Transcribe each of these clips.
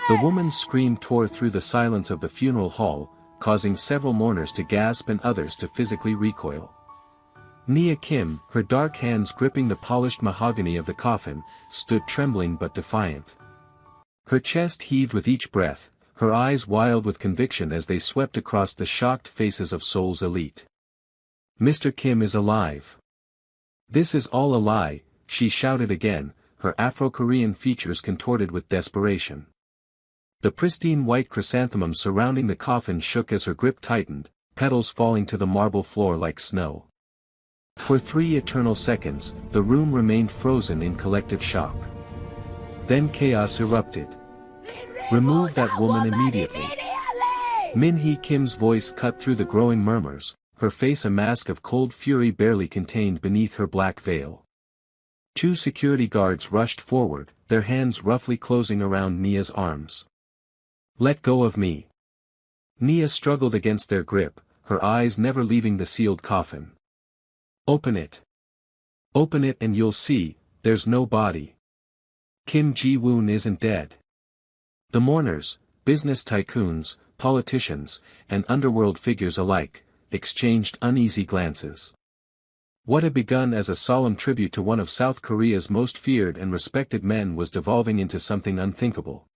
The woman's scream tore through the silence of the funeral hall, causing several mourners to gasp and others to physically recoil. Nia Kim, her dark hands gripping the polished mahogany of the coffin, stood trembling but defiant. Her chest heaved with each breath, her eyes wild with conviction as they swept across the shocked faces of Seoul's elite. "Mr. Kim is alive. This is all a lie," she shouted again, her Afro-Korean features contorted with desperation. The pristine white chrysanthemum surrounding the coffin shook as her grip tightened, petals falling to the marble floor like snow. For 3 eternal seconds, the room remained frozen in collective shock. Then chaos erupted. "Remove that woman immediately." Min-hee Kim's voice cut through the growing murmurs, her face a mask of cold fury barely contained beneath her black veil. 2 security guards rushed forward, their hands roughly closing around Nia's arms. "Let go of me." Nia struggled against their grip, her eyes never leaving the sealed coffin. "Open it. Open it and you'll see, there's no body. Kim Ji-woon isn't dead." The mourners, business tycoons, politicians, and underworld figures alike, exchanged uneasy glances. What had begun as a solemn tribute to one of South Korea's most feared and respected men was devolving into something unthinkable.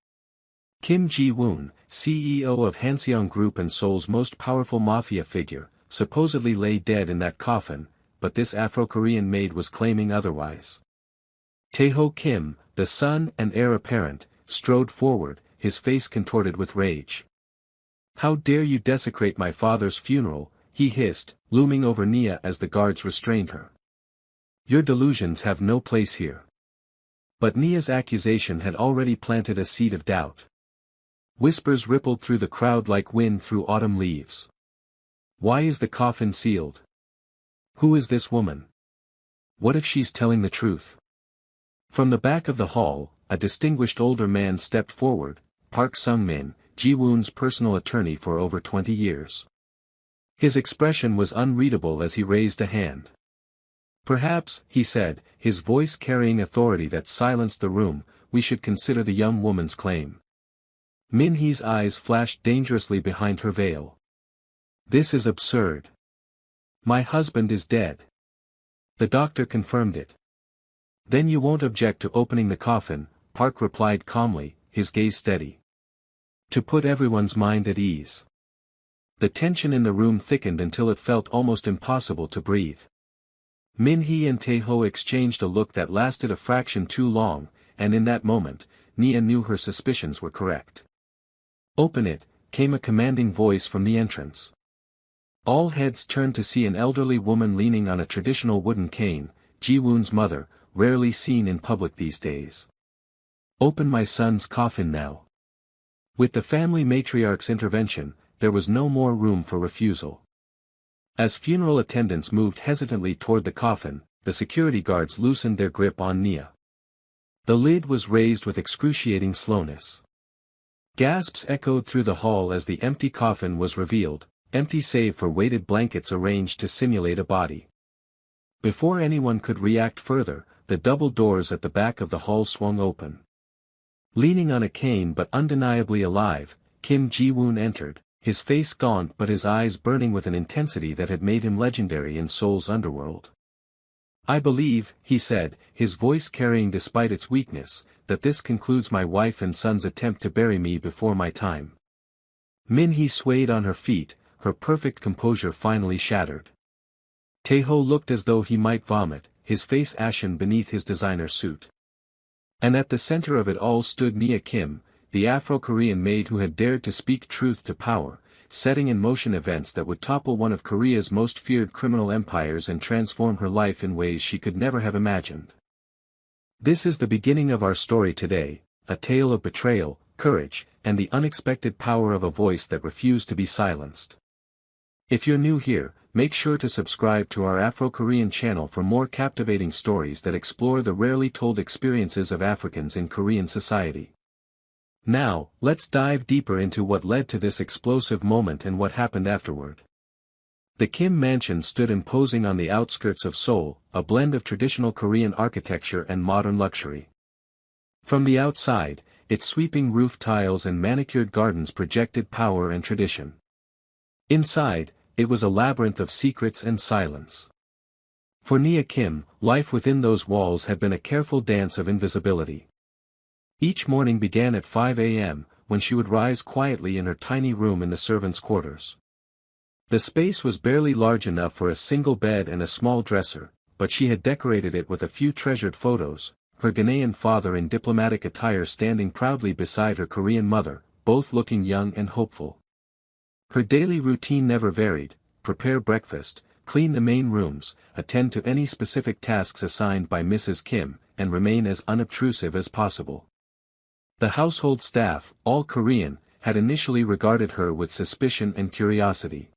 Kim Ji-woon, CEO of Hanseong Group and Seoul's most powerful mafia figure, supposedly lay dead in that coffin, but this Afro-Korean maid was claiming otherwise. Tae-ho Kim, the son and heir apparent, strode forward, his face contorted with rage. "How dare you desecrate my father's funeral," he hissed, looming over Nia as the guards restrained her. "Your delusions have no place here." But Nia's accusation had already planted a seed of doubt. Whispers rippled through the crowd like wind through autumn leaves. "Why is the coffin sealed? Who is this woman? What if she's telling the truth?" From the back of the hall, a distinguished older man stepped forward, Park Sung-min, Ji-woon's personal attorney for over 20 years. His expression was unreadable as he raised a hand. "Perhaps," he said, his voice carrying authority that silenced the room, "we should consider the young woman's claim." Min-hee's eyes flashed dangerously behind her veil. "This is absurd. My husband is dead." The doctor confirmed it. "Then you won't object to opening the coffin," Park replied calmly, his gaze steady. "To put everyone's mind at ease." The tension in the room thickened until it felt almost impossible to breathe. Min-hee and Tae-ho exchanged a look that lasted a fraction too long, and in that moment, Nia knew her suspicions were correct. "Open it," came a commanding voice from the entrance. All heads turned to see an elderly woman leaning on a traditional wooden cane, Ji-woon's mother, rarely seen in public these days. "Open my son's coffin now." With the family matriarch's intervention, there was no more room for refusal. As funeral attendants moved hesitantly toward the coffin, the security guards loosened their grip on Nia. The lid was raised with excruciating slowness. Gasps echoed through the hall as the empty coffin was revealed, empty save for weighted blankets arranged to simulate a body. Before anyone could react further, the double doors at the back of the hall swung open. Leaning on a cane but undeniably alive, Kim Ji-woon entered, his face gaunt but his eyes burning with an intensity that had made him legendary in Seoul's underworld. "I believe," he said, his voice carrying despite its weakness, "that this concludes my wife and son's attempt to bury me before my time." Min-hee swayed on her feet, her perfect composure finally shattered. Tae-ho looked as though he might vomit, his face ashen beneath his designer suit. And at the center of it all stood Nia Kim, the Afro-Korean maid who had dared to speak truth to power, setting in motion events that would topple one of Korea's most feared criminal empires and transform her life in ways she could never have imagined. This is the beginning of our story today, a tale of betrayal, courage, and the unexpected power of a voice that refused to be silenced. If you're new here, make sure to subscribe to our Afro-Korean channel for more captivating stories that explore the rarely told experiences of Africans in Korean society. Now, let's dive deeper into what led to this explosive moment and what happened afterward. The Kim mansion stood imposing on the outskirts of Seoul, a blend of traditional Korean architecture and modern luxury. From the outside, its sweeping roof tiles and manicured gardens projected power and tradition. Inside, it was a labyrinth of secrets and silence. For Nia Kim, life within those walls had been a careful dance of invisibility. Each morning began at 5 a.m., when she would rise quietly in her tiny room in the servants' quarters. The space was barely large enough for a single bed and a small dresser, but she had decorated it with a few treasured photos, her Ghanaian father in diplomatic attire standing proudly beside her Korean mother, both looking young and hopeful. Her daily routine never varied: prepare breakfast, clean the main rooms, attend to any specific tasks assigned by Mrs. Kim, and remain as unobtrusive as possible. The household staff, all Korean, had initially regarded her with suspicion and curiosity.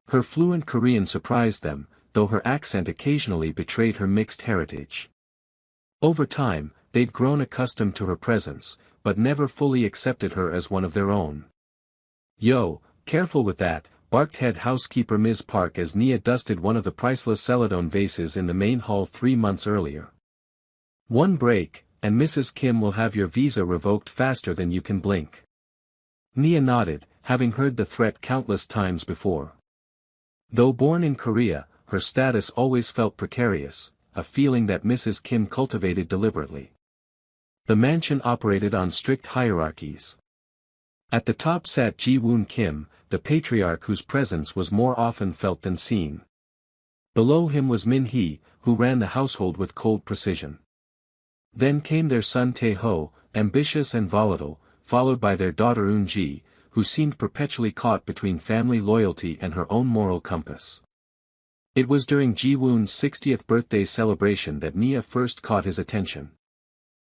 Her fluent Korean surprised them, though her accent occasionally betrayed her mixed heritage. Over time, they'd grown accustomed to her presence, but never fully accepted her as one of their own. "Yo, careful with that," barked head housekeeper Ms. Park as Nia dusted one of the priceless celadon vases in the main hall 3 months earlier. "One break, and Mrs. Kim will have your visa revoked faster than you can blink." Nia nodded, having heard the threat countless times before. Though born in Korea, her status always felt precarious, a feeling that Mrs. Kim cultivated deliberately. The mansion operated on strict hierarchies. At the top sat Ji-woon Kim, the patriarch whose presence was more often felt than seen. Below him was Min-hee, who ran the household with cold precision. Then came their son Tae-ho, ambitious and volatile, followed by their daughter Eun-ji, who seemed perpetually caught between family loyalty and her own moral compass. It was during Ji-woon's 60th birthday celebration that Nia first caught his attention.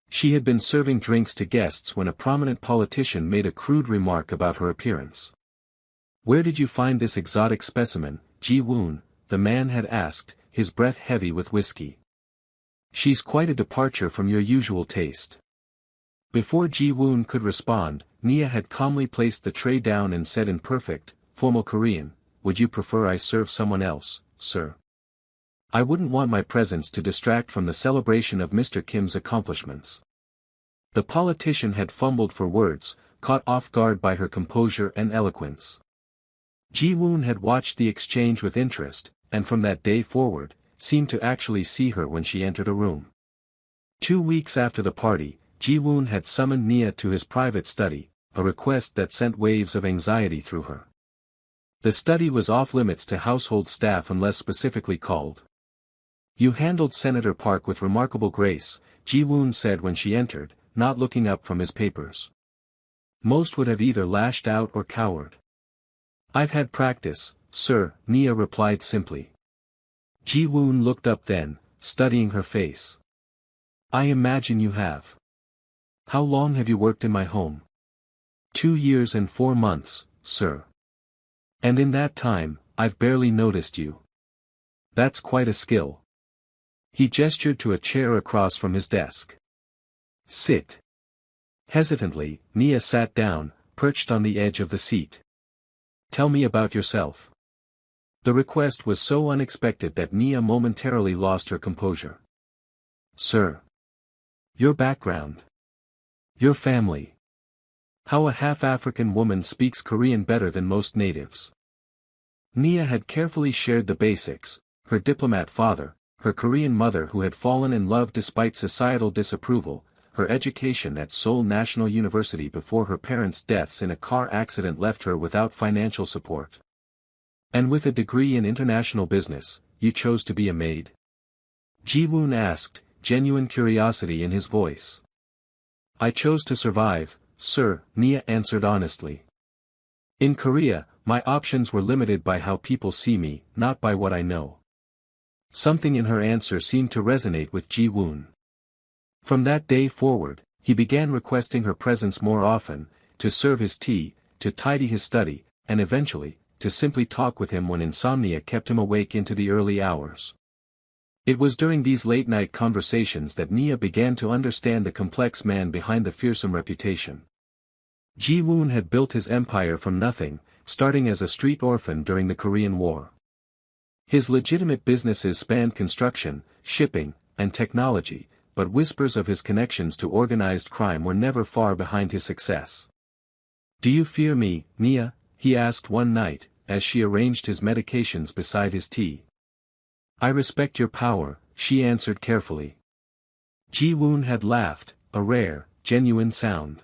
She had been serving drinks to guests when a prominent politician made a crude remark about her appearance. "Where did you find this exotic specimen, Ji-woon?" the man had asked, his breath heavy with whiskey. "She's quite a departure from your usual taste." Before Ji-woon could respond, Nia had calmly placed the tray down and said in perfect, formal Korean, "Would you prefer I serve someone else, sir? I wouldn't want my presence to distract from the celebration of Mr. Kim's accomplishments." The politician had fumbled for words, caught off guard by her composure and eloquence. Ji-woon had watched the exchange with interest, and from that day forward, seemed to actually see her when she entered a room. 2 weeks after the party, Ji-woon had summoned Nia to his private study, a request that sent waves of anxiety through her. The study was off-limits to household staff unless specifically called. "You handled Senator Park with remarkable grace," Ji-woon said when she entered, not looking up from his papers. Most would have either lashed out or cowered. "I've had practice, sir," Nia replied simply. Ji-woon looked up then, studying her face. "I imagine you have. How long have you worked in my home?" 2 years and 4 months, sir. "And in that time, I've barely noticed you. That's quite a skill." He gestured to a chair across from his desk. "Sit." Hesitantly, Nia sat down, perched on the edge of the seat. "Tell me about yourself." The request was so unexpected that Nia momentarily lost her composure. "Sir. Your background. Your family. How a half-African woman speaks Korean better than most natives." Nia had carefully shared the basics: her diplomat father, her Korean mother who had fallen in love despite societal disapproval, her education at Seoul National University before her parents' deaths in a car accident left her without financial support. "And with a degree in international business, you chose to be a maid?" Ji-woon asked, genuine curiosity in his voice. "I chose to survive, sir," Nia answered honestly. "In Korea, my options were limited by how people see me, not by what I know." Something in her answer seemed to resonate with Ji-woon. From that day forward, he began requesting her presence more often, to serve his tea, to tidy his study, and eventually, to simply talk with him when insomnia kept him awake into the early hours. It was during these late-night conversations that Nia began to understand the complex man behind the fearsome reputation. Ji-woon had built his empire from nothing, starting as a street orphan during the Korean War. His legitimate businesses spanned construction, shipping, and technology, but whispers of his connections to organized crime were never far behind his success. "Do you fear me, Nia?" he asked one night, as she arranged his medications beside his tea. "I respect your power," she answered carefully. Ji-woon had laughed, a rare, genuine sound.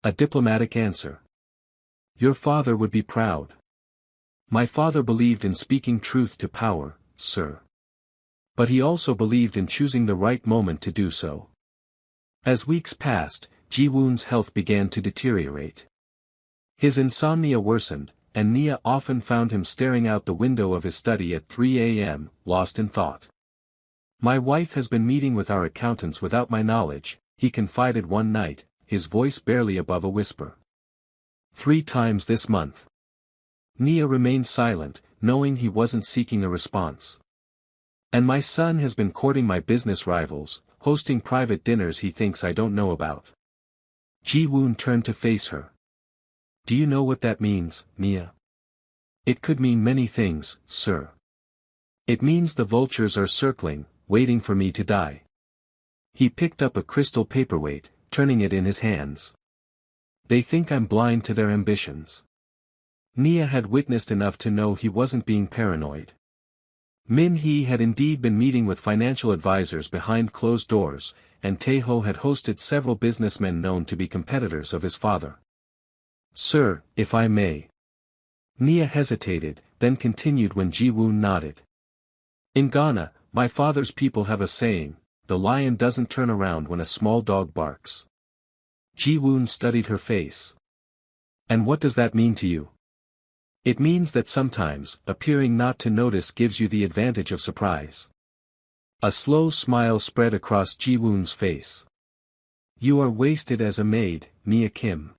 A diplomatic answer. "Your father would be proud." "My father believed in speaking truth to power, sir. But he also believed in choosing the right moment to do so." As weeks passed, Ji-woon's health began to deteriorate. His insomnia worsened, and Nia often found him staring out the window of his study at 3 a.m., lost in thought. "My wife has been meeting with our accountants without my knowledge," he confided one night, his voice barely above a whisper. "3 times this month." Nia remained silent, knowing he wasn't seeking a response. "And my son has been courting my business rivals, hosting private dinners he thinks I don't know about." Ji-woon turned to face her. "Do you know what that means, Nia?" "It could mean many things, sir. It means the vultures are circling, waiting for me to die." He picked up a crystal paperweight, turning it in his hands. "They think I'm blind to their ambitions." Nia had witnessed enough to know he wasn't being paranoid. Min-hee had indeed been meeting with financial advisors behind closed doors, and Tae-ho had hosted several businessmen known to be competitors of his father. "Sir, if I may." Nia hesitated, then continued when Ji-woon nodded. "In Ghana, my father's people have a saying, 'The lion doesn't turn around when a small dog barks.'" Ji-woon studied her face. "And what does that mean to you?" "It means that sometimes, appearing not to notice gives you the advantage of surprise." A slow smile spread across Ji-woon's face. "You are wasted as a maid, Nia Kim."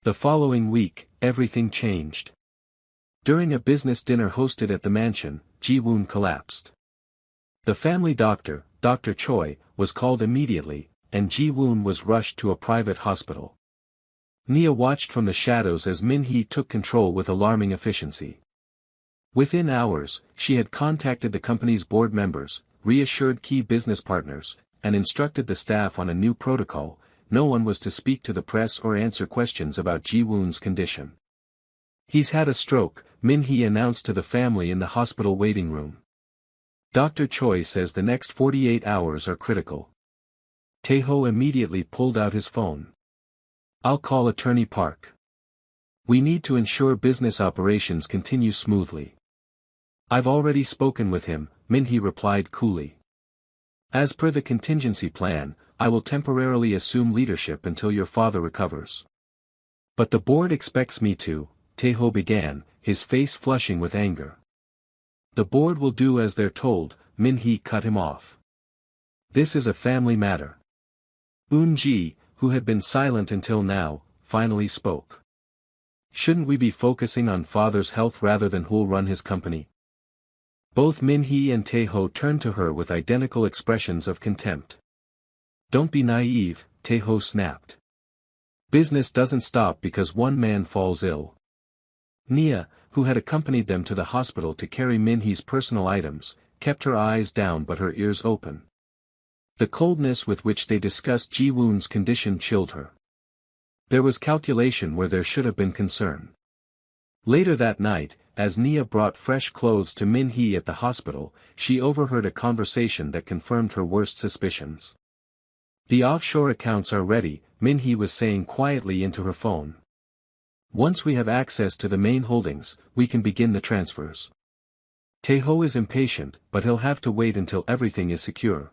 The following week, everything changed. During a business dinner hosted at the mansion, Ji-woon collapsed. The family doctor, Dr. Choi, was called immediately, and Ji-woon was rushed to a private hospital. Nia watched from the shadows as Min-hee took control with alarming efficiency. Within hours, she had contacted the company's board members, reassured key business partners, and instructed the staff on a new protocol. No one was to speak to the press or answer questions about Ji-woon's condition. "He's had a stroke," Min-hee announced to the family in the hospital waiting room. "Dr. Choi says the next 48 hours are critical." Tae-ho immediately pulled out his phone. "I'll call Attorney Park. We need to ensure business operations continue smoothly." "I've already spoken with him," Min-hee replied coolly. "As per the contingency plan, I will temporarily assume leadership until your father recovers." "But the board expects me to," Tae-ho began, his face flushing with anger. "The board will do as they're told," Min-hee cut him off. "This is a family matter." Eun-ji, who had been silent until now, finally spoke. "Shouldn't we be focusing on father's health rather than who'll run his company?" Both Min-hee and Tae-ho turned to her with identical expressions of contempt. "Don't be naive," Tae-ho snapped. "Business doesn't stop because one man falls ill." Nia, who had accompanied them to the hospital to carry Min-hee's personal items, kept her eyes down but her ears open. The coldness with which they discussed Ji-woon's condition chilled her. There was calculation where there should have been concern. Later that night, as Nia brought fresh clothes to Min-hee at the hospital, she overheard a conversation that confirmed her worst suspicions. "The offshore accounts are ready," Min-hee was saying quietly into her phone. "Once we have access to the main holdings, we can begin the transfers." Tae-ho is impatient, but he'll have to wait until everything is secure.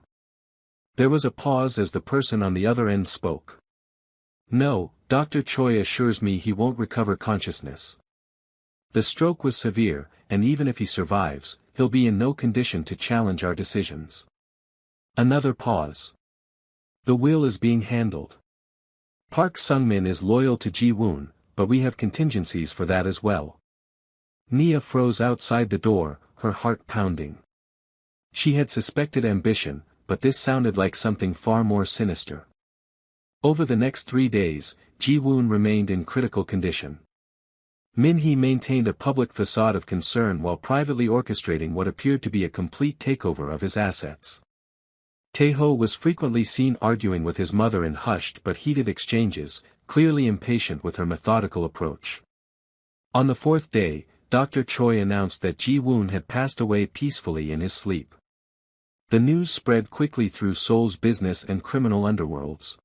There was a pause as the person on the other end spoke. "No, Dr. Choi assures me he won't recover consciousness. The stroke was severe, and even if he survives, he'll be in no condition to challenge our decisions." Another pause. "The will is being handled. Park Sung-min is loyal to Ji-woon, but we have contingencies for that as well." Nia froze outside the door, her heart pounding. She had suspected ambition, but this sounded like something far more sinister. Over the next 3 days, Ji-woon remained in critical condition. Min-hee maintained a public facade of concern while privately orchestrating what appeared to be a complete takeover of his assets. Taeho was frequently seen arguing with his mother in hushed but heated exchanges, clearly impatient with her methodical approach. On the fourth day, Dr. Choi announced that Ji-woon had passed away peacefully in his sleep. The news spread quickly through Seoul's business and criminal underworlds.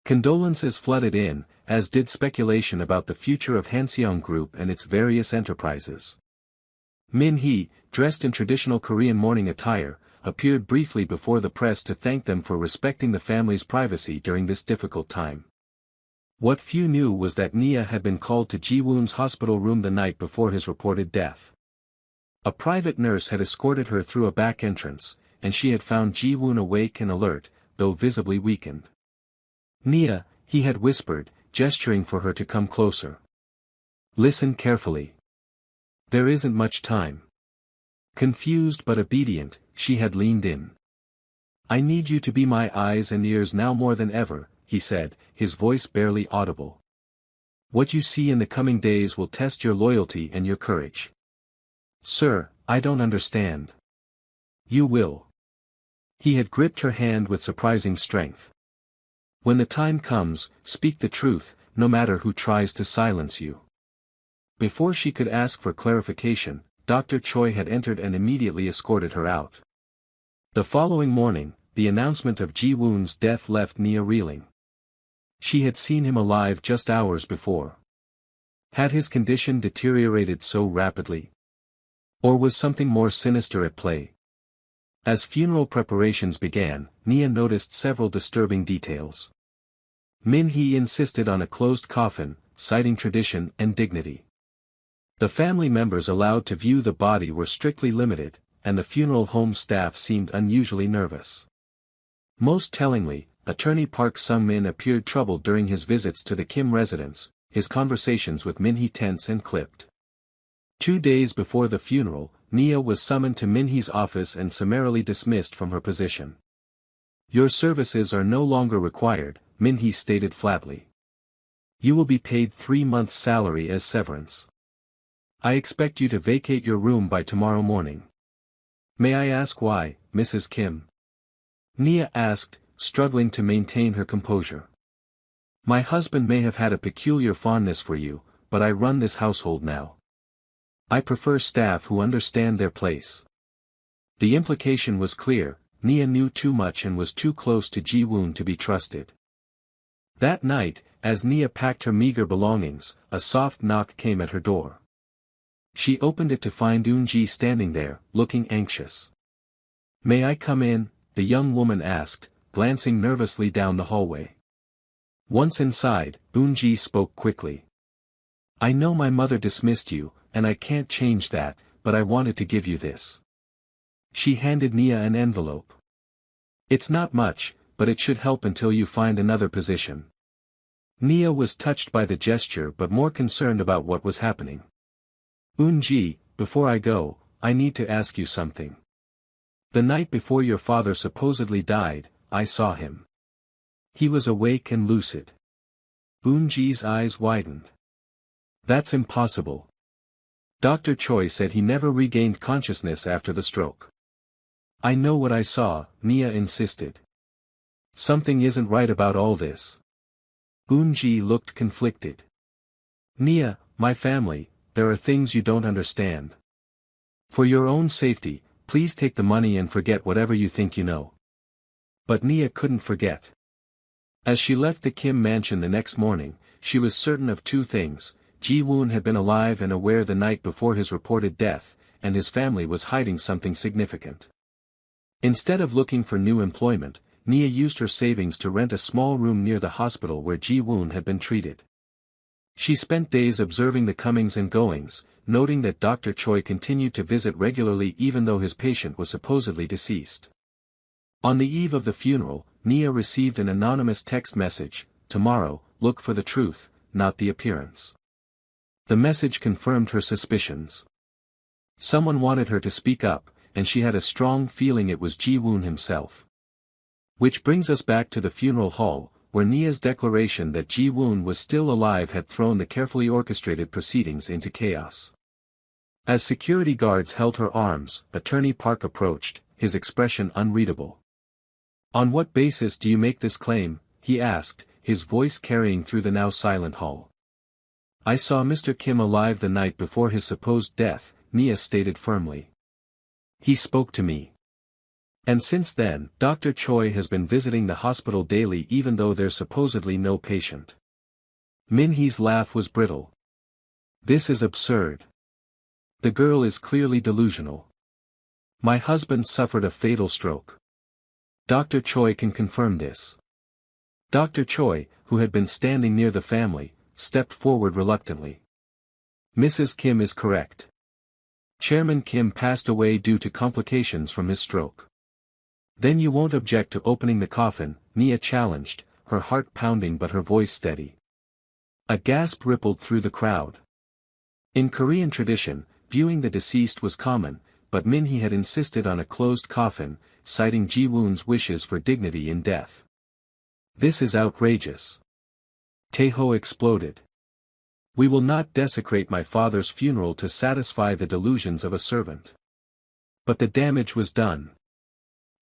Condolences flooded in, as did speculation about the future of Hanseong Group and its various enterprises. Min-hee, dressed in traditional Korean mourning attire, appeared briefly before the press to thank them for respecting the family's privacy during this difficult time. What few knew was that Nia had been called to Ji-woon's hospital room the night before his reported death. A private nurse had escorted her through a back entrance, and she had found Ji-woon awake and alert, though visibly weakened. "Nia," he had whispered, gesturing for her to come closer. "Listen carefully. There isn't much time." Confused but obedient, she had leaned in. "I need you to be my eyes and ears now more than ever," he said, his voice barely audible. "What you see in the coming days will test your loyalty and your courage." "Sir, I don't understand." "You will." He had gripped her hand with surprising strength. "When the time comes, speak the truth, no matter who tries to silence you." Before she could ask for clarification, Dr. Choi had entered and immediately escorted her out. The following morning, the announcement of Ji-woon's death left Nia reeling. She had seen him alive just hours before. Had his condition deteriorated so rapidly? Or was something more sinister at play? As funeral preparations began, Nia noticed several disturbing details. Min-hee insisted on a closed coffin, citing tradition and dignity. The family members allowed to view the body were strictly limited, and the funeral home staff seemed unusually nervous. Most tellingly, attorney Park Sung-min appeared troubled during his visits to the Kim residence, his conversations with Min-hee tense and clipped. 2 days before the funeral, Nia was summoned to Min-hee's office and summarily dismissed from her position. "Your services are no longer required," Min-hee stated flatly. "You will be paid 3 months' salary as severance. I expect you to vacate your room by tomorrow morning." "May I ask why, Mrs. Kim?" Nia asked, struggling to maintain her composure. "My husband may have had a peculiar fondness for you, but I run this household now. I prefer staff who understand their place." The implication was clear: Nia knew too much and was too close to Ji-woon to be trusted. That night, as Nia packed her meager belongings, a soft knock came at her door. She opened it to find Eun-ji standing there, looking anxious. "May I come in?" the young woman asked, glancing nervously down the hallway. Once inside, Eun-ji spoke quickly. "I know my mother dismissed you, and I can't change that, but I wanted to give you this." She handed Nia an envelope. "It's not much, but it should help until you find another position." Nia was touched by the gesture but more concerned about what was happening. "Eun-ji, before I go, I need to ask you something. The night before your father supposedly died, I saw him. He was awake and lucid." Eun-ji's eyes widened. "That's impossible. Dr. Choi said he never regained consciousness after the stroke." "I know what I saw," Nia insisted. "Something isn't right about all this." Eun-ji looked conflicted. "Nia, my family, there are things you don't understand. For your own safety, please take the money and forget whatever you think you know." But Nia couldn't forget. As she left the Kim mansion the next morning, she was certain of 2 things: Ji-woon had been alive and aware the night before his reported death, and his family was hiding something significant. Instead of looking for new employment, Nia used her savings to rent a small room near the hospital where Ji-woon had been treated. She spent days observing the comings and goings, noting that Dr. Choi continued to visit regularly even though his patient was supposedly deceased. On the eve of the funeral, Nia received an anonymous text message: "Tomorrow, look for the truth, not the appearance." The message confirmed her suspicions. Someone wanted her to speak up, and she had a strong feeling it was Ji-woon himself. Which brings us back to the funeral hall, where Nia's declaration that Ji-woon was still alive had thrown the carefully orchestrated proceedings into chaos. As security guards held her arms, Attorney Park approached, his expression unreadable. On what basis do you make this claim? He asked, his voice carrying through the now silent hall. I saw Mr. Kim alive the night before his supposed death, Nia stated firmly. He spoke to me. And since then, Dr. Choi has been visiting the hospital daily even though there's supposedly no patient. Min-hee's laugh was brittle. This is absurd. The girl is clearly delusional. My husband suffered a fatal stroke. Dr. Choi can confirm this. Dr. Choi, who had been standing near the family, stepped forward reluctantly. Mrs. Kim is correct. Chairman Kim passed away due to complications from his stroke. Then you won't object to opening the coffin, Nia challenged, her heart pounding but her voice steady. A gasp rippled through the crowd. In Korean tradition, viewing the deceased was common, but Min-hee had insisted on a closed coffin, citing Ji-woon's wishes for dignity in death. This is outrageous. Tae-ho exploded. We will not desecrate my father's funeral to satisfy the delusions of a servant. But the damage was done.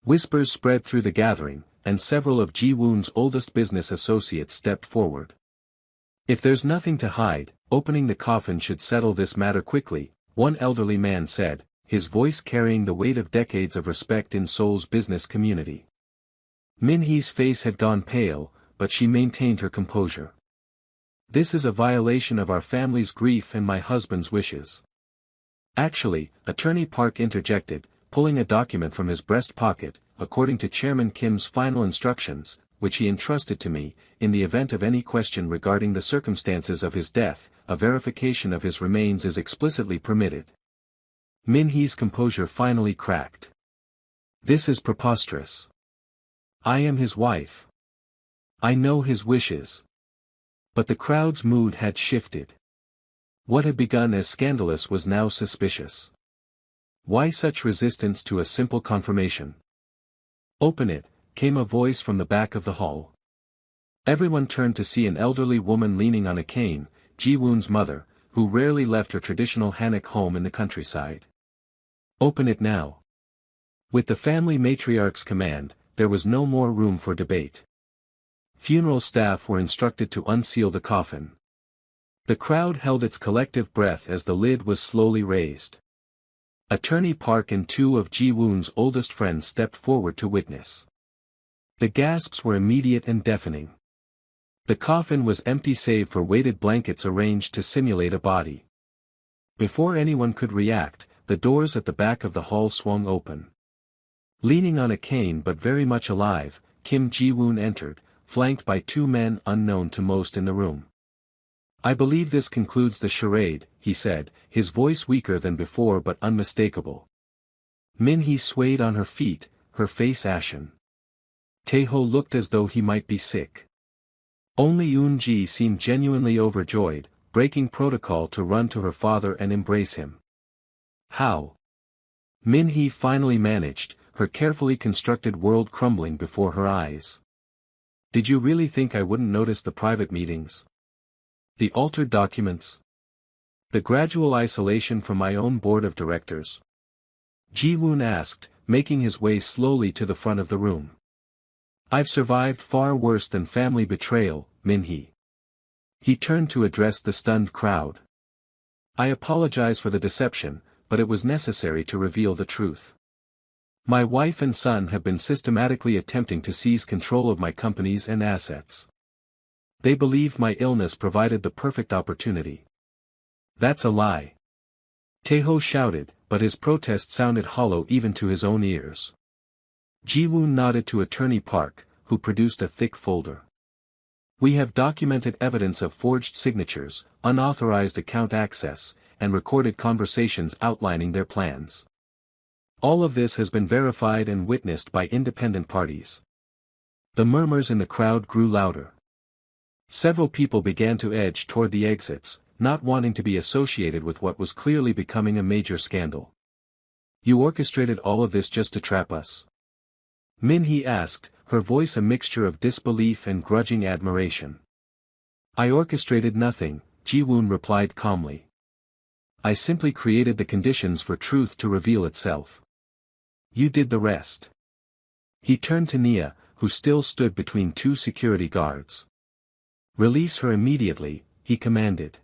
Whispers spread through the gathering, and several of Ji-woon's oldest business associates stepped forward. If there's nothing to hide, opening the coffin should settle this matter quickly, one elderly man said, his voice carrying the weight of decades of respect in Seoul's business community. Min-hee's face had gone pale, but she maintained her composure. This is a violation of our family's grief and my husband's wishes. Actually, Attorney Park interjected, pulling a document from his breast pocket, according to Chairman Kim's final instructions, which he entrusted to me, in the event of any question regarding the circumstances of his death, a verification of his remains is explicitly permitted. Min-hee's composure finally cracked. This is preposterous. I am his wife. I know his wishes. But the crowd's mood had shifted. What had begun as scandalous was now suspicious. Why such resistance to a simple confirmation? Open it, came a voice from the back of the hall. Everyone turned to see an elderly woman leaning on a cane, Ji-woon's mother, who rarely left her traditional Hanok home in the countryside. Open it now. With the family matriarch's command, there was no more room for debate. Funeral staff were instructed to unseal the coffin. The crowd held its collective breath as the lid was slowly raised. Attorney Park and two of Ji-woon's oldest friends stepped forward to witness. The gasps were immediate and deafening. The coffin was empty save for weighted blankets arranged to simulate a body. Before anyone could react, the doors at the back of the hall swung open. Leaning on a cane but very much alive, Kim Ji-woon entered, flanked by two men unknown to most in the room. I believe this concludes the charade, he said, his voice weaker than before but unmistakable. Min-hee swayed on her feet, her face ashen. Tae-ho looked as though he might be sick. Only Eun-ji seemed genuinely overjoyed, breaking protocol to run to her father and embrace him. How? Min-hee finally managed, her carefully constructed world crumbling before her eyes. Did you really think I wouldn't notice the private meetings? The altered documents? The gradual isolation from my own board of directors? Ji-woon asked, making his way slowly to the front of the room. I've survived far worse than family betrayal, Min-hee. He turned to address the stunned crowd. I apologize for the deception, but it was necessary to reveal the truth. My wife and son have been systematically attempting to seize control of my companies and assets. They believed my illness provided the perfect opportunity. That's a lie. Tae-ho shouted, but his protest sounded hollow even to his own ears. Ji-woon nodded to Attorney Park, who produced a thick folder. We have documented evidence of forged signatures, unauthorized account access, and recorded conversations outlining their plans. All of this has been verified and witnessed by independent parties. The murmurs in the crowd grew louder. Several people began to edge toward the exits, not wanting to be associated with what was clearly becoming a major scandal. You orchestrated all of this just to trap us? Min-hee asked, her voice a mixture of disbelief and grudging admiration. I orchestrated nothing, Ji-woon replied calmly. I simply created the conditions for truth to reveal itself. You did the rest. He turned to Nia, who still stood between two security guards. "Release her immediately," he commanded.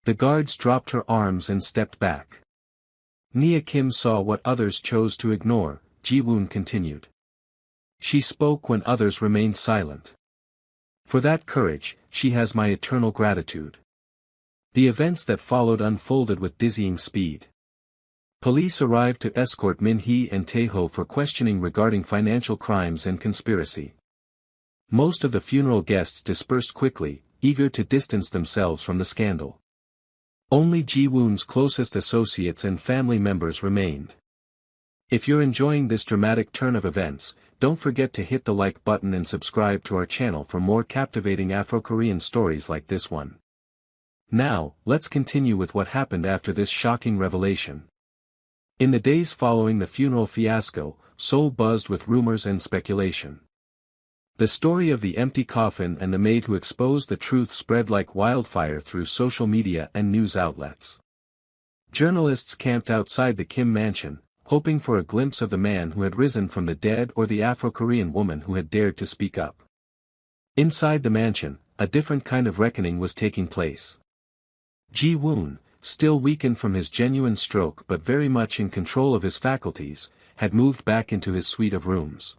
The guards dropped her arms and stepped back. Nia Kim saw what others chose to ignore, Ji-woon continued. "She spoke when others remained silent. For that courage, she has my eternal gratitude." The events that followed unfolded with dizzying speed. Police arrived to escort Min-hee and Tae-ho for questioning regarding financial crimes and conspiracy. Most of the funeral guests dispersed quickly, eager to distance themselves from the scandal. Only Ji-woon's closest associates and family members remained. If you're enjoying this dramatic turn of events, don't forget to hit the like button and subscribe to our channel for more captivating Afro-Korean stories like this one. Now, let's continue with what happened after this shocking revelation. In the days following the funeral fiasco, Seoul buzzed with rumors and speculation. The story of the empty coffin and the maid who exposed the truth spread like wildfire through social media and news outlets. Journalists camped outside the Kim mansion, hoping for a glimpse of the man who had risen from the dead or the Afro-Korean woman who had dared to speak up. Inside the mansion, a different kind of reckoning was taking place. Ji-woon, still weakened from his genuine stroke but very much in control of his faculties, had moved back into his suite of rooms.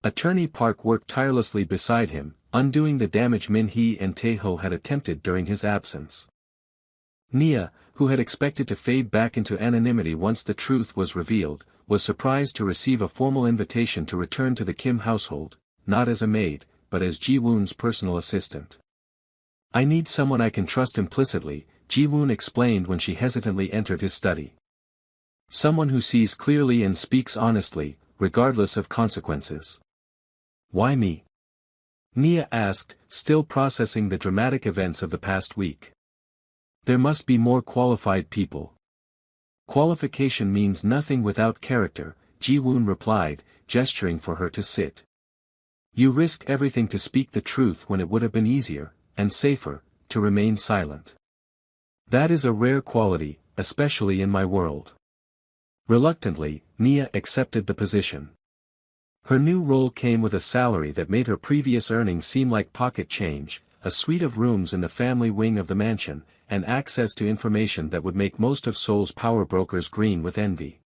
Attorney Park worked tirelessly beside him, undoing the damage Min-hee and Tae-ho had attempted during his absence. Nia, who had expected to fade back into anonymity once the truth was revealed, was surprised to receive a formal invitation to return to the Kim household, not as a maid, but as Ji-woon's personal assistant. "I need someone I can trust implicitly," Ji-woon explained when she hesitantly entered his study. "Someone who sees clearly and speaks honestly, regardless of consequences." "Why me?" Nia asked, still processing the dramatic events of the past week. "There must be more qualified people." "Qualification means nothing without character," Ji-woon replied, gesturing for her to sit. "You risked everything to speak the truth when it would have been easier, and safer, to remain silent. That is a rare quality, especially in my world." Reluctantly, Nia accepted the position. Her new role came with a salary that made her previous earnings seem like pocket change, a suite of rooms in the family wing of the mansion, and access to information that would make most of Seoul's power brokers green with envy.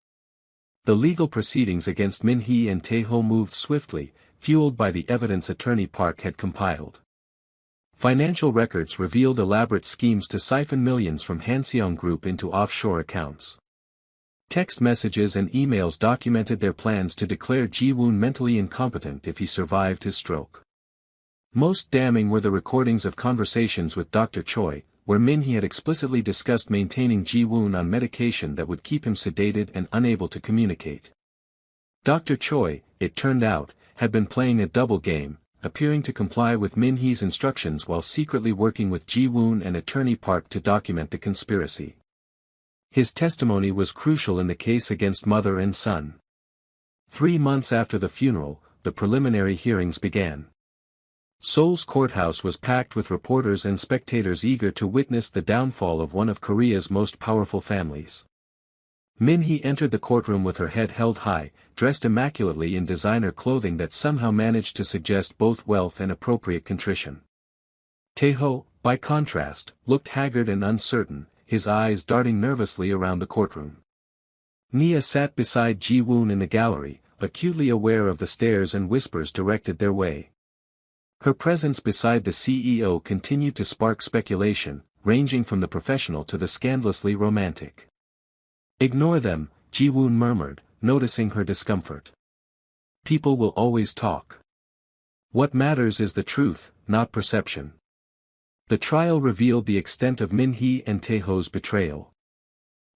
The legal proceedings against Min-hee and Tae-ho moved swiftly, fueled by the evidence Attorney Park had compiled. Financial records revealed elaborate schemes to siphon millions from Hanseong Group into offshore accounts. Text messages and emails documented their plans to declare Ji-woon mentally incompetent if he survived his stroke. Most damning were the recordings of conversations with Dr. Choi, where Min-hee had explicitly discussed maintaining Ji-woon on medication that would keep him sedated and unable to communicate. Dr. Choi, it turned out, had been playing a double game, appearing to comply with Min-hee's instructions while secretly working with Ji-woon and Attorney Park to document the conspiracy. His testimony was crucial in the case against mother and son. 3 months after the funeral, the preliminary hearings began. Seoul's courthouse was packed with reporters and spectators eager to witness the downfall of one of Korea's most powerful families. Min-hee entered the courtroom with her head held high, dressed immaculately in designer clothing that somehow managed to suggest both wealth and appropriate contrition. Tae-ho, by contrast, looked haggard and uncertain, his eyes darting nervously around the courtroom. Nia sat beside Ji-woon in the gallery, acutely aware of the stares and whispers directed their way. Her presence beside the CEO continued to spark speculation, ranging from the professional to the scandalously romantic. "Ignore them," Ji-woon murmured, noticing her discomfort. "People will always talk. What matters is the truth, not perception." The trial revealed the extent of Min-hee and Tae-ho's betrayal.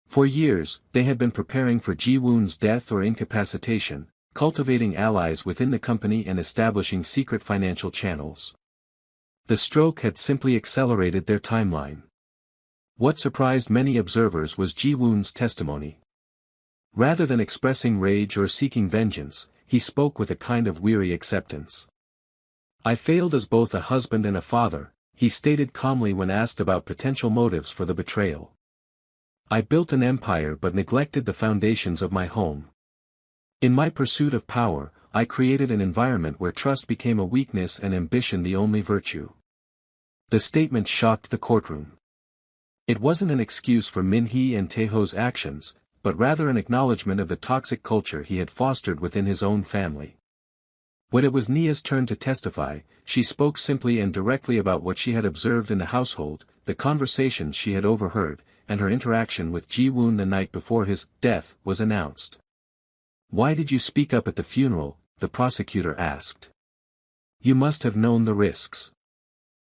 For years, they had been preparing for Ji-woon's death or incapacitation, cultivating allies within the company and establishing secret financial channels. The stroke had simply accelerated their timeline. What surprised many observers was Ji-woon's testimony. Rather than expressing rage or seeking vengeance, he spoke with a kind of weary acceptance. "I failed as both a husband and a father," he stated calmly when asked about potential motives for the betrayal. "I built an empire but neglected the foundations of my home. In my pursuit of power, I created an environment where trust became a weakness and ambition the only virtue. The statement shocked the courtroom. It wasn't an excuse for Min-hee and Taeho's actions, but rather an acknowledgement of the toxic culture he had fostered within his own family. When it was Nia's turn to testify, she spoke simply and directly about what she had observed in the household, the conversations she had overheard, and her interaction with Ji-woon the night before his death was announced. "Why did you speak up at the funeral?" the prosecutor asked. "You must have known the risks."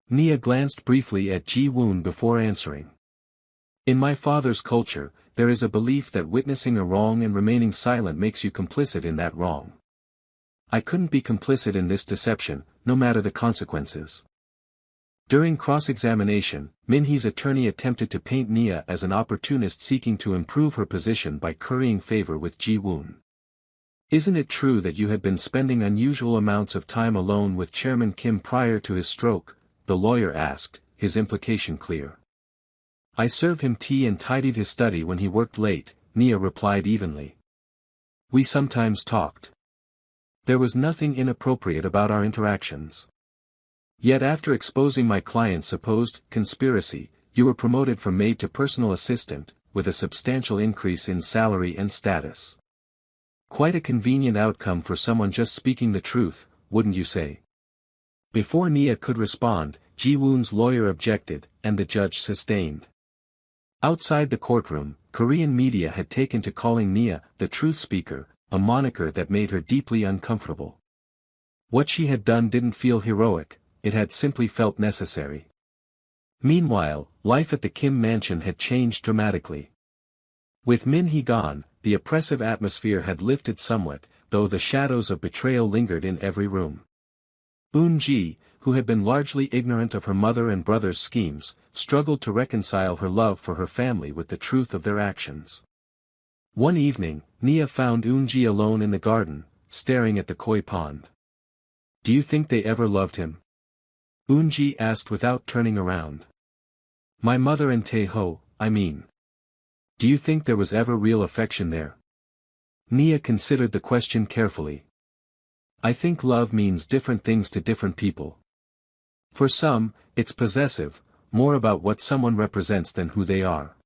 Nia glanced briefly at Ji-woon before answering. "In my father's culture, there is a belief that witnessing a wrong and remaining silent makes you complicit in that wrong. I couldn't be complicit in this deception, no matter the consequences." During cross-examination, Min-hee's attorney attempted to paint Nia as an opportunist seeking to improve her position by currying favor with Ji-woon. "Isn't it true that you had been spending unusual amounts of time alone with Chairman Kim prior to his stroke?" the lawyer asked, his implication clear. "I served him tea and tidied his study when he worked late," Nia replied evenly. "We sometimes talked. There was nothing inappropriate about our interactions. Yet after exposing my client's supposed conspiracy, you were promoted from maid to personal assistant, with a substantial increase in salary and status. Quite a convenient outcome for someone just speaking the truth, wouldn't you say?" Before Nia could respond, Ji-woon's lawyer objected, and the judge sustained. Outside the courtroom, Korean media had taken to calling Nia the truth speaker, a moniker that made her deeply uncomfortable. What she had done didn't feel heroic, it had simply felt necessary. Meanwhile, life at the Kim mansion had changed dramatically. With Min-hee gone, the oppressive atmosphere had lifted somewhat, though the shadows of betrayal lingered in every room. Eun-ji, who had been largely ignorant of her mother and brother's schemes, struggled to reconcile her love for her family with the truth of their actions. One evening, Nia found Eun-ji alone in the garden, staring at the koi pond. "Do you think they ever loved him?" Eun-ji asked without turning around. "My mother and Tae-ho, I mean. Do you think there was ever real affection there?" Nia considered the question carefully. "I think love means different things to different people. For some, it's possessive, more about what someone represents than who they are."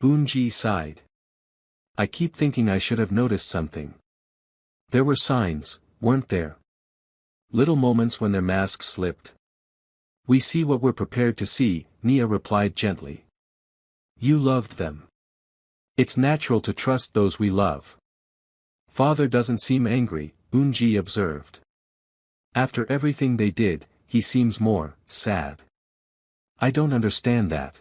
Eun-ji sighed. "I keep thinking I should have noticed something. There were signs, weren't there? Little moments when their masks slipped." "We see what we're prepared to see," Nia replied gently. "You loved them. It's natural to trust those we love." "Father doesn't seem angry," Eun-ji observed. "After everything they did, he seems more sad." "I don't understand that."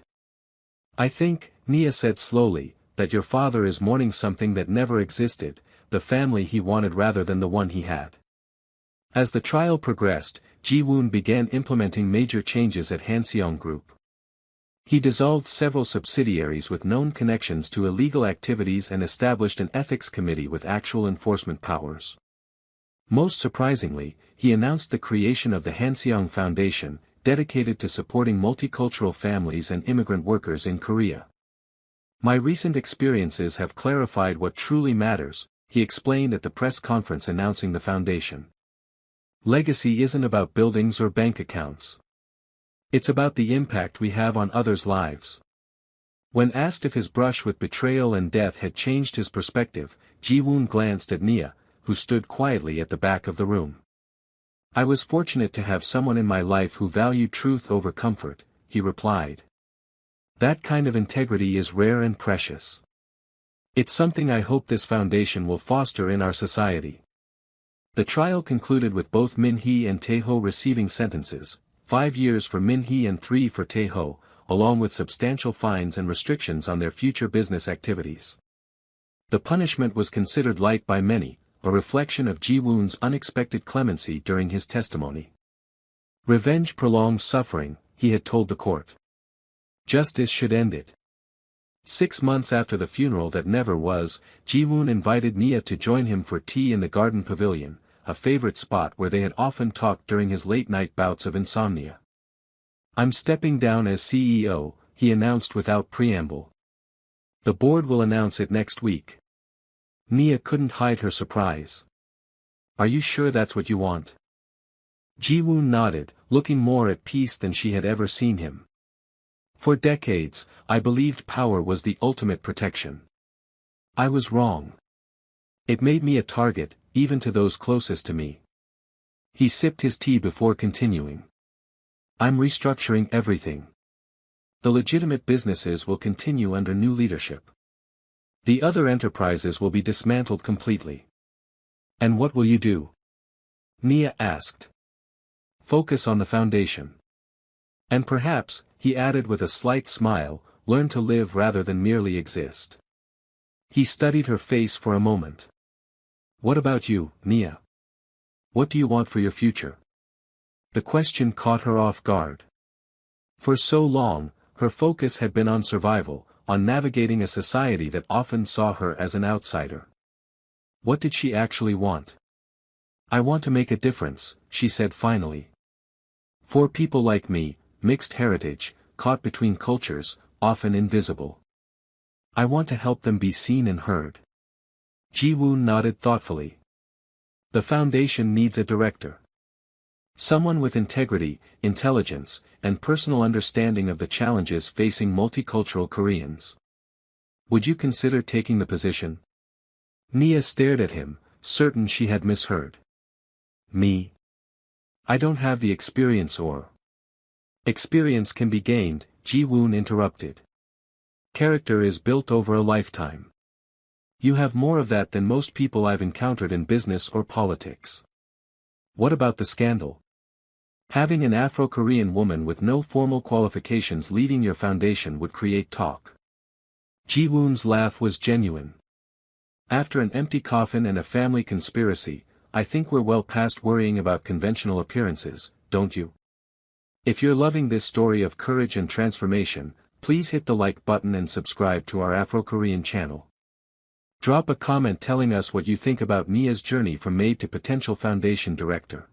"I think," Nia said slowly, "that your father is mourning something that never existed, the family he wanted rather than the one he had." As the trial progressed, Ji-woon began implementing major changes at Hanseong Group. He dissolved several subsidiaries with known connections to illegal activities and established an ethics committee with actual enforcement powers. Most surprisingly, he announced the creation of the Hanseong Foundation, dedicated to supporting multicultural families and immigrant workers in Korea. "My recent experiences have clarified what truly matters," he explained at the press conference announcing the foundation. "Legacy isn't about buildings or bank accounts. It's about the impact we have on others' lives." When asked if his brush with betrayal and death had changed his perspective, Ji-woon glanced at Nia, who stood quietly at the back of the room. "I was fortunate to have someone in my life who valued truth over comfort," he replied. "That kind of integrity is rare and precious. It's something I hope this foundation will foster in our society." The trial concluded with both Min-hee and Tae-ho receiving sentences, 5 years for Min-hee and 3 for Tae-ho, along with substantial fines and restrictions on their future business activities. The punishment was considered light by many, a reflection of Ji-woon's unexpected clemency during his testimony. "Revenge prolongs suffering," he had told the court. "Justice should end it." 6 months after the funeral that never was, Ji-woon invited Nia to join him for tea in the garden pavilion, a favorite spot where they had often talked during his late-night bouts of insomnia. "I'm stepping down as CEO," he announced without preamble. "The board will announce it next week." Nia couldn't hide her surprise. Are you sure that's what you want? Ji-woon nodded, looking more at peace than she had ever seen him. For decades, I believed power was the ultimate protection. I was wrong. It made me a target, even to those closest to me. He sipped his tea before continuing. I'm restructuring everything. The legitimate businesses will continue under new leadership. The other enterprises will be dismantled completely. And what will you do? Nia asked. Focus on the foundation. And perhaps, he added with a slight smile, learn to live rather than merely exist. He studied her face for a moment. What about you, Nia? What do you want for your future? The question caught her off guard. For so long, her focus had been on survival, on navigating a society that often saw her as an outsider. What did she actually want? I want to make a difference, she said finally. For people like me, mixed heritage, caught between cultures, often invisible. I want to help them be seen and heard. Ji-woon nodded thoughtfully. The foundation needs a director. Someone with integrity, intelligence, and personal understanding of the challenges facing multicultural Koreans. Would you consider taking the position? Nia stared at him, certain she had misheard. Me? I don't have the experience or... Experience can be gained, Ji-woon interrupted. Character is built over a lifetime. You have more of that than most people I've encountered in business or politics. What about the scandal? Having an Afro-Korean woman with no formal qualifications leading your foundation would create talk. Ji-woon's laugh was genuine. After an empty coffin and a family conspiracy, I think we're well past worrying about conventional appearances, don't you? If you're loving this story of courage and transformation, please hit the like button and subscribe to our Afro-Korean channel. Drop a comment telling us what you think about Nia's journey from maid to potential foundation director.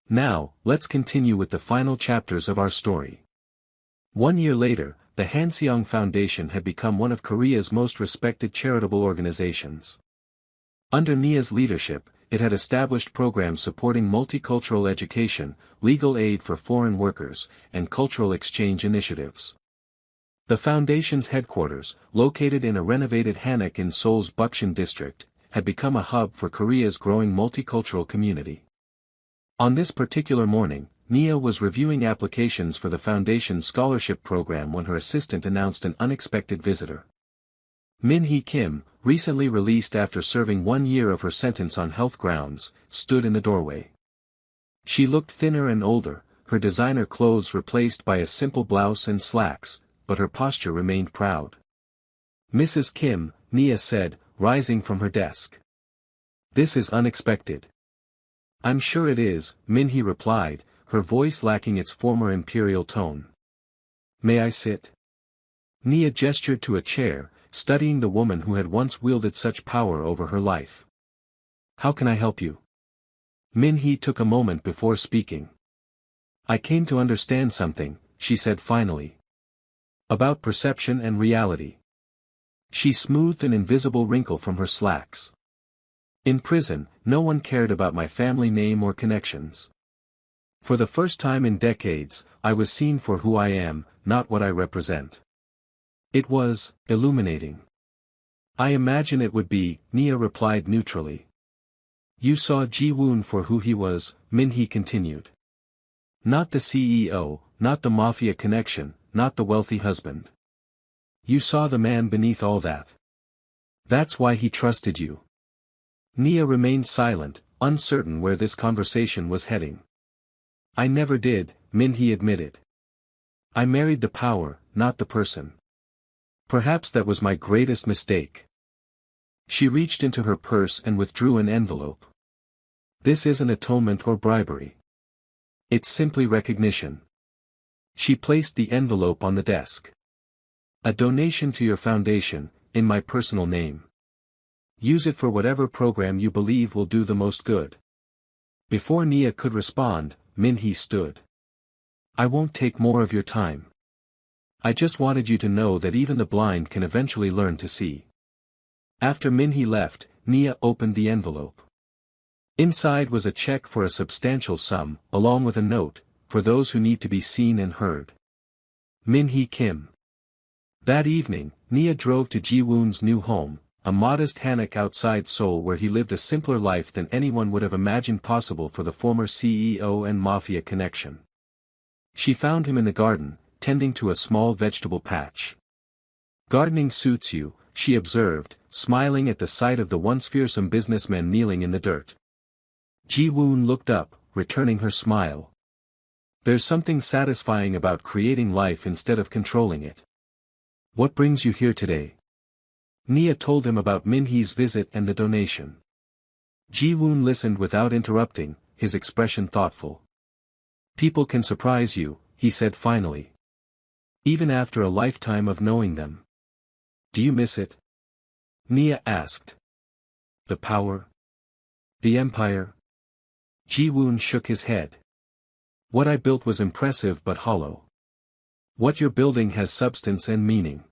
Now, let's continue with the final chapters of our story. 1 year later, the Hanseong Foundation had become one of Korea's most respected charitable organizations. Under Nia's leadership, it had established programs supporting multicultural education, legal aid for foreign workers, and cultural exchange initiatives. The foundation's headquarters, located in a renovated hanok in Seoul's Bucheon district, had become a hub for Korea's growing multicultural community. On this particular morning, Nia was reviewing applications for the foundation's scholarship program when her assistant announced an unexpected visitor. Min-hee Kim, recently released after serving 1 year of her sentence on health grounds, stood in the doorway. She looked thinner and older, her designer clothes replaced by a simple blouse and slacks, but her posture remained proud. Mrs. Kim, Nia said, rising from her desk. This is unexpected. I'm sure it is, Min-hee replied, her voice lacking its former imperial tone. May I sit? Nia gestured to a chair, studying the woman who had once wielded such power over her life. How can I help you? Min-hee took a moment before speaking. I came to understand something, she said finally. About perception and reality. She smoothed an invisible wrinkle from her slacks. In prison, no one cared about my family name or connections. For the first time in decades, I was seen for who I am, not what I represent. It was illuminating. I imagine it would be, Nia replied neutrally. You saw Ji-woon for who he was, Min-hee continued. Not the CEO, not the mafia connection, not the wealthy husband. You saw the man beneath all that. That's why he trusted you. Nia remained silent, uncertain where this conversation was heading. I never did, Min-hee admitted. I married the power, not the person. Perhaps that was my greatest mistake. She reached into her purse and withdrew an envelope. This isn't atonement or bribery. It's simply recognition. She placed the envelope on the desk. A donation to your foundation, in my personal name. Use it for whatever program you believe will do the most good. Before Nia could respond, Min-hee stood. I won't take more of your time. I just wanted you to know that even the blind can eventually learn to see. After Min-hee left, Nia opened the envelope. Inside was a check for a substantial sum, along with a note, for those who need to be seen and heard. Min-hee Kim. That evening, Nia drove to Ji-woon's new home, a modest hanok outside Seoul where he lived a simpler life than anyone would have imagined possible for the former CEO and mafia connection. She found him in the garden, tending to a small vegetable patch. "Gardening suits you," she observed, smiling at the sight of the once fearsome businessman kneeling in the dirt. Ji-woon looked up, returning her smile. "There's something satisfying about creating life instead of controlling it. What brings you here today?" Nia told him about Min-hee's visit and the donation. Ji-woon listened without interrupting, his expression thoughtful. "People can surprise you," he said finally. "Even after a lifetime of knowing them. Do you miss it?" Nia asked. "The power? The empire?" Ji-woon shook his head. "What I built was impressive but hollow. What you're building has substance and meaning."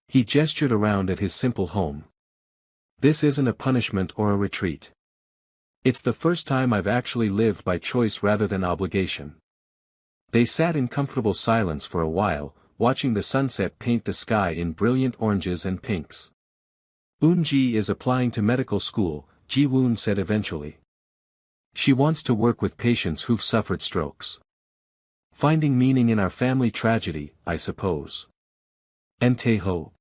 He gestured around at his simple home. "This isn't a punishment or a retreat. It's the first time I've actually lived by choice rather than obligation." They sat in comfortable silence for a while, watching the sunset paint the sky in brilliant oranges and pinks. "Eun-ji is applying to medical school," Ji-woon said eventually. "She wants to work with patients who've suffered strokes. Finding meaning in our family tragedy, I suppose." "And Tae-ho?"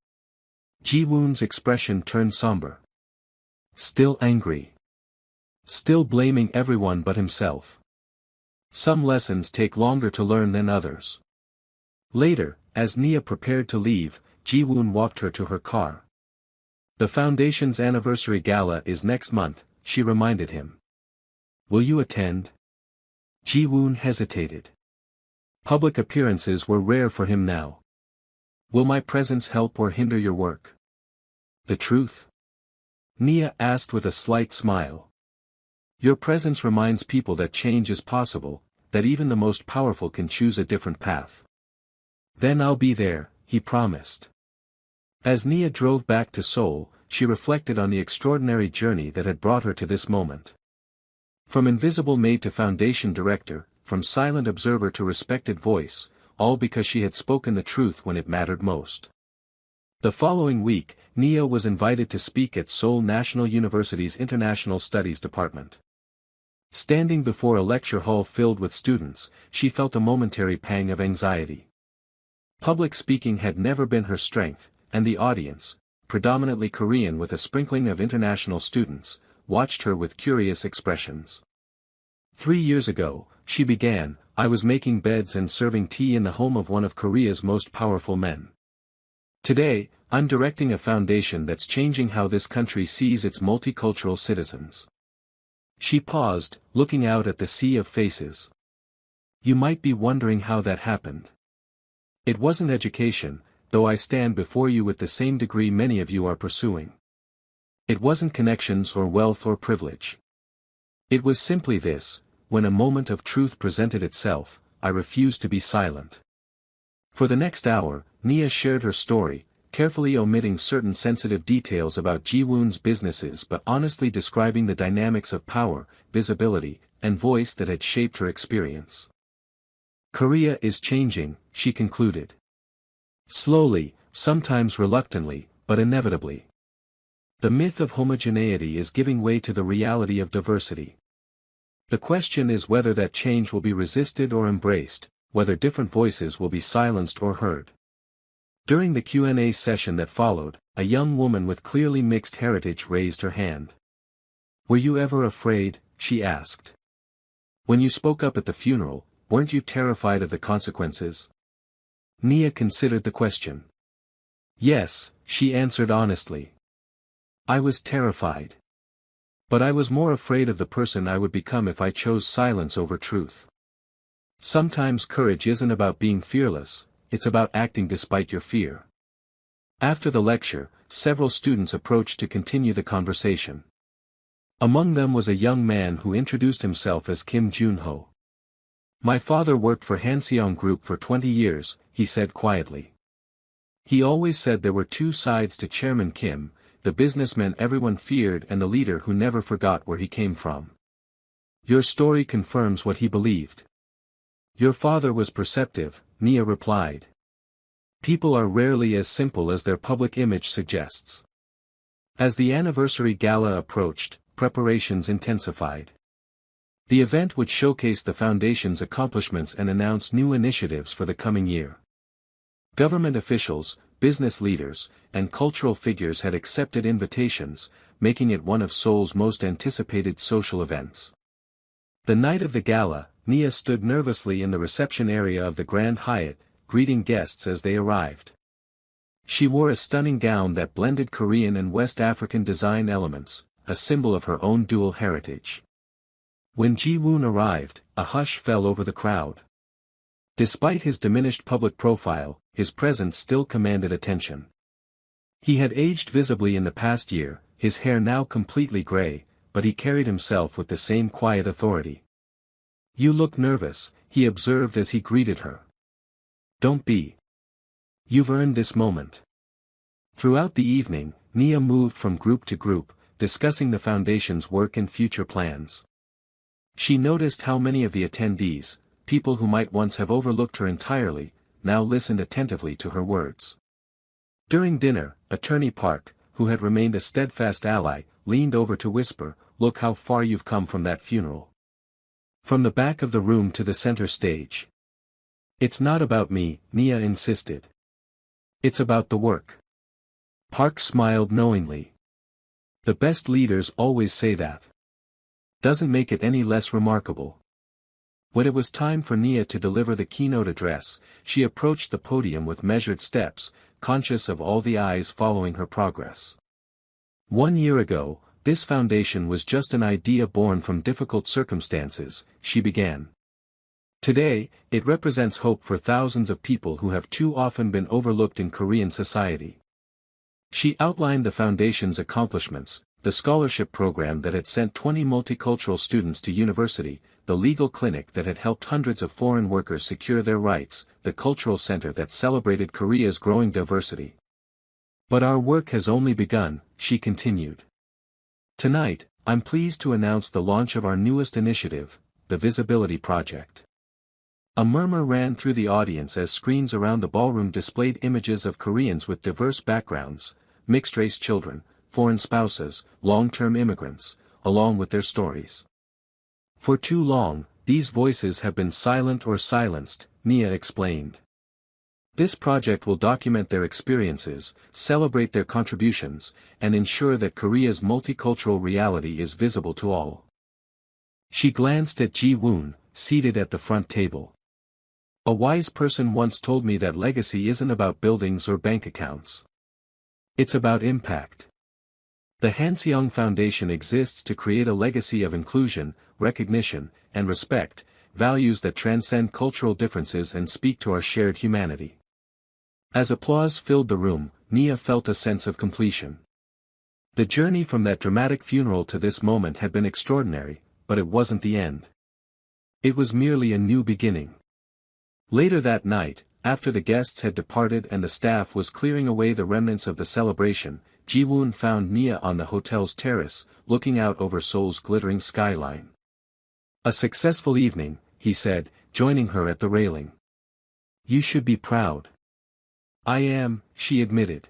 Ji-woon's expression turned somber. "Still angry. Still blaming everyone but himself. Some lessons take longer to learn than others." Later, as Nia prepared to leave, Ji-woon walked her to her car. "The foundation's anniversary gala is next month," she reminded him. "Will you attend?" Ji-woon hesitated. Public appearances were rare for him now. "Will my presence help or hinder your work?" "The truth?" Nia asked with a slight smile. "Your presence reminds people that change is possible, that even the most powerful can choose a different path." "Then I'll be there," he promised. As Nia drove back to Seoul, she reflected on the extraordinary journey that had brought her to this moment. From invisible maid to foundation director, from silent observer to respected voice, all because she had spoken the truth when it mattered most. The following week, Nia was invited to speak at Seoul National University's International Studies Department. Standing before a lecture hall filled with students, she felt a momentary pang of anxiety. Public speaking had never been her strength, and the audience, predominantly Korean with a sprinkling of international students, watched her with curious expressions. 3 years ago, she began, "I was making beds and serving tea in the home of one of Korea's most powerful men. Today, I'm directing a foundation that's changing how this country sees its multicultural citizens." She paused, looking out at the sea of faces. "You might be wondering how that happened. It wasn't education, though I stand before you with the same degree many of you are pursuing. It wasn't connections or wealth or privilege. It was simply this: when a moment of truth presented itself, I refused to be silent." For the next hour, Nia shared her story, carefully omitting certain sensitive details about Ji-woon's businesses but honestly describing the dynamics of power, visibility, and voice that had shaped her experience. "Korea is changing," she concluded. "Slowly, sometimes reluctantly, but inevitably. The myth of homogeneity is giving way to the reality of diversity. The question is whether that change will be resisted or embraced, whether different voices will be silenced or heard." During the Q&A session that followed, a young woman with clearly mixed heritage raised her hand. "Were you ever afraid?" she asked. "When you spoke up at the funeral, weren't you terrified of the consequences?" Nia considered the question. "Yes," she answered honestly. "I was terrified. But I was more afraid of the person I would become if I chose silence over truth. Sometimes courage isn't about being fearless, it's about acting despite your fear." After the lecture, several students approached to continue the conversation. Among them was a young man who introduced himself as Kim Jun-ho. "My father worked for Hanseong Group for 20 years, he said quietly. He always said there were two sides to Chairman Kim, the businessman everyone feared and the leader who never forgot where he came from. Your story confirms what he believed. Your father was perceptive, Nia replied. People are rarely as simple as their public image suggests. As the anniversary gala approached, preparations intensified. The event would showcase the foundation's accomplishments and announce new initiatives for the coming year. Government officials, business leaders, and cultural figures had accepted invitations, making it one of Seoul's most anticipated social events. The night of the gala, Nia stood nervously in the reception area of the Grand Hyatt, greeting guests as they arrived. She wore a stunning gown that blended Korean and West African design elements, a symbol of her own dual heritage. When Ji-woon arrived, a hush fell over the crowd. Despite his diminished public profile, his presence still commanded attention. He had aged visibly in the past year, his hair now completely gray, but he carried himself with the same quiet authority. You look nervous, he observed as he greeted her. Don't be. You've earned this moment. Throughout the evening, Nia moved from group to group, discussing the foundation's work and future plans. She noticed how many of the attendees, people who might once have overlooked her entirely, now listened attentively to her words. During dinner, Attorney Park, who had remained a steadfast ally, leaned over to whisper, "Look how far you've come from that funeral." From the back of the room to the center stage. It's not about me, Nia insisted. It's about the work. Park smiled knowingly. The best leaders always say that. Doesn't make it any less remarkable. When it was time for Nia to deliver the keynote address, she approached the podium with measured steps, conscious of all the eyes following her progress. 1 year ago, this foundation was just an idea born from difficult circumstances, she began. Today, it represents hope for thousands of people who have too often been overlooked in Korean society. She outlined the foundation's accomplishments, the scholarship program that had sent 20 multicultural students to university, the legal clinic that had helped hundreds of foreign workers secure their rights, the cultural center that celebrated Korea's growing diversity. But our work has only begun, she continued. Tonight, I'm pleased to announce the launch of our newest initiative, the Visibility Project. A murmur ran through the audience as screens around the ballroom displayed images of Koreans with diverse backgrounds, mixed-race children, foreign spouses, long-term immigrants, along with their stories. For too long, these voices have been silent or silenced, Nia explained. This project will document their experiences, celebrate their contributions, and ensure that Korea's multicultural reality is visible to all. She glanced at Ji-woon, seated at the front table. A wise person once told me that legacy isn't about buildings or bank accounts. It's about impact. The Hanseong Foundation exists to create a legacy of inclusion, recognition, and respect, values that transcend cultural differences and speak to our shared humanity. As applause filled the room, Nia felt a sense of completion. The journey from that dramatic funeral to this moment had been extraordinary, but it wasn't the end. It was merely a new beginning. Later that night, after the guests had departed and the staff was clearing away the remnants of the celebration, Ji-woon found Nia on the hotel's terrace, looking out over Seoul's glittering skyline. A successful evening, he said, joining her at the railing. You should be proud. I am, she admitted.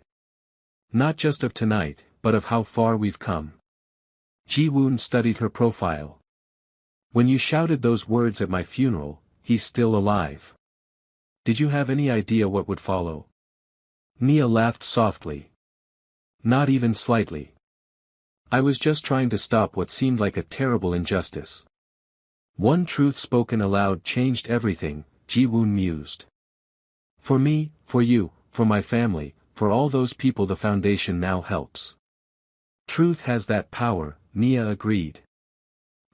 Not just of tonight, but of how far we've come. Ji-woon studied her profile. When you shouted those words at my funeral, "He's still alive." Did you have any idea what would follow? Nia laughed softly. Not even slightly. I was just trying to stop what seemed like a terrible injustice. One truth spoken aloud changed everything, Ji-woon mused. For me, for you, for my family, for all those people the foundation now helps. Truth has that power, Nia agreed.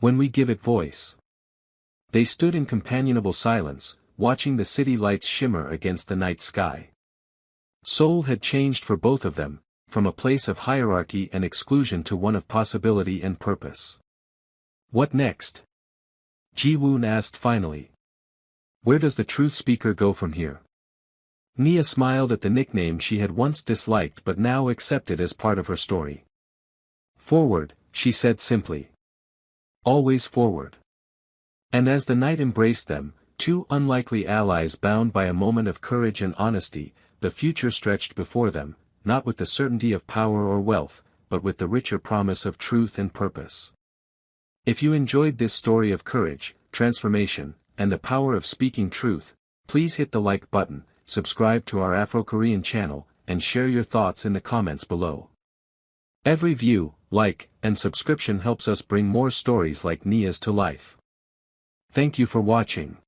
When we give it voice. They stood in companionable silence, watching the city lights shimmer against the night sky. Seoul had changed for both of them, from a place of hierarchy and exclusion to one of possibility and purpose. What next? Ji-woon asked finally. Where does the truth speaker go from here? Nia smiled at the nickname she had once disliked but now accepted as part of her story. Forward, she said simply. Always forward. And as the night embraced them, two unlikely allies bound by a moment of courage and honesty, the future stretched before them, not with the certainty of power or wealth, but with the richer promise of truth and purpose. If you enjoyed this story of courage, transformation, and the power of speaking truth, please hit the like button, subscribe to our Afro-Korean channel, and share your thoughts in the comments below. Every view, like, and subscription helps us bring more stories like Nia's to life. Thank you for watching.